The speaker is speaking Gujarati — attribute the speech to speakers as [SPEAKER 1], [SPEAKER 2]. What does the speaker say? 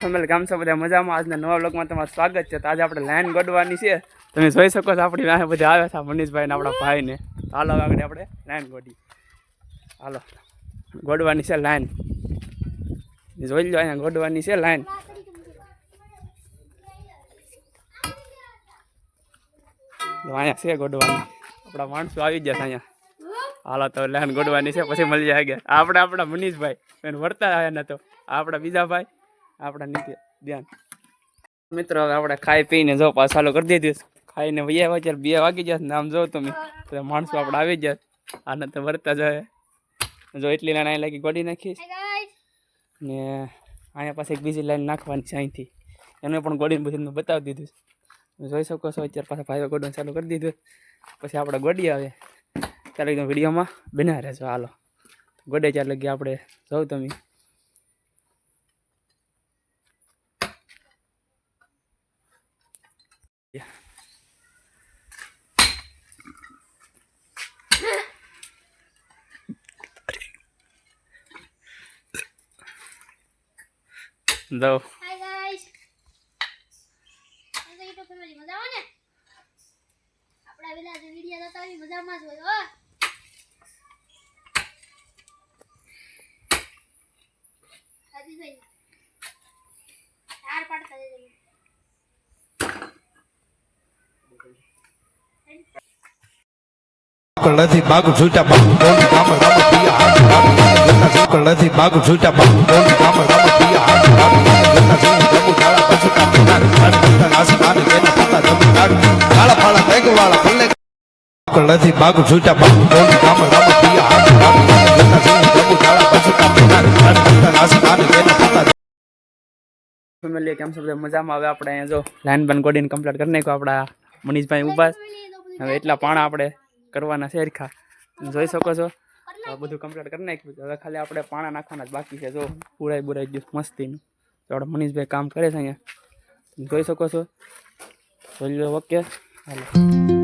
[SPEAKER 1] ફેમિલી કામ છે બધા મજામાં. આજના નવા બ્લોગમાં તમારું સ્વાગત છે. તો આજે આપણે લાઈન ગોડવાની છે. તમે જોઈ શકો છો આપણી વાહે બધા આવ્યા હતા મનીષભાઈ ને આપણા ભાઈને. હાલો આગળ આપણે લાઈન ગોડી. હાલો ગોડવાની છે લાઈન, જોઈ લો અહીંયા ગોડવાની છે લાઈન. અહીંયા છે ગોડવાની, આપણા માણસો આવી ગયા છે અહીંયા. હાલો તો લાઈન ગોડવાની છે, પછી મળી જાય ગયા આપણા મનીષભાઈ એને વળતા આવ્યા નતો. આપણા બીજા ભાઈ આપણા નીચે ધ્યાન. મિત્રો હવે આપણે ખાઈ પીને જો પાછું ચાલુ કરી દીધું. ખાઈને વૈયા હોય ત્યારે 2 વાગી જશે ને આમ જો તમે માણસો આપણે આવી જાય. આને તો વળતા જાય જો એટલી લાઈન અહીં લાગી ગોડી નાખીશ ને અહીંયા પાસે એક બીજી લાઈન નાખવાની છે અહીંથી. એને પણ ગોડીને બધું બતાવી દીધું. જોઈ શકો છો અત્યારે પાછા ભાઈઓ ગોડવાનું ચાલુ કરી દીધું. પછી આપણે ગોડી આવે ત્યારે એકદમ વિડીયોમાં બના રહેજો. હાલો ગોડે ચાર લગી આપણે જાઉં તમે. જાઓ
[SPEAKER 2] હાય ગાઈસ, આ તો યુટ્યુબ ફેમિલી મજામાં ને? આપણા વિલા જે વિડિયો જોતા હોય મજામાં જ હોય હો. આદિભાઈ ચાર પાડતા જજો.
[SPEAKER 3] નથી બાગુ છૂટા બાગુ બોલ કામ રામ પિયા હાથ નથી બાગુ છૂટા બાગુ બોલ કામ રામ પિયા હાથ જબુ ડાળા પછુ કાપનાર આસમાન કેના પતા જબુ ડાળા ફાળા બેગ વાળા ભલે નથી બાગુ છૂટા બાગુ બોલ કામ રામ પિયા હાથ જબુ ડાળા પછુ કાપનાર આસમાન કેના પતા.
[SPEAKER 1] ફેમિલી કેમ છો બધા મજામાં? હવે આપણે અહીંયા જો લાઈન બન ગોડીને કમ્પ્લીટ કરી નાખ્યો. આપણા મનીષભાઈ ઊભા હવે એટલા પાણા આપણે કરવાના છે હરખા. જોઈ શકો છો આ બધું કમ્પ્લીટ કરી નાખ્યું. હવે ખાલી આપણે પાણા નાખવાના જ બાકી છે. જો બુરાઈ ગયું મસ્તીનું. તો આપણે મનીષભાઈ કામ કરે છે અહીંયા જોઈ શકો છો. જોઈ લો ઓકે હાલો.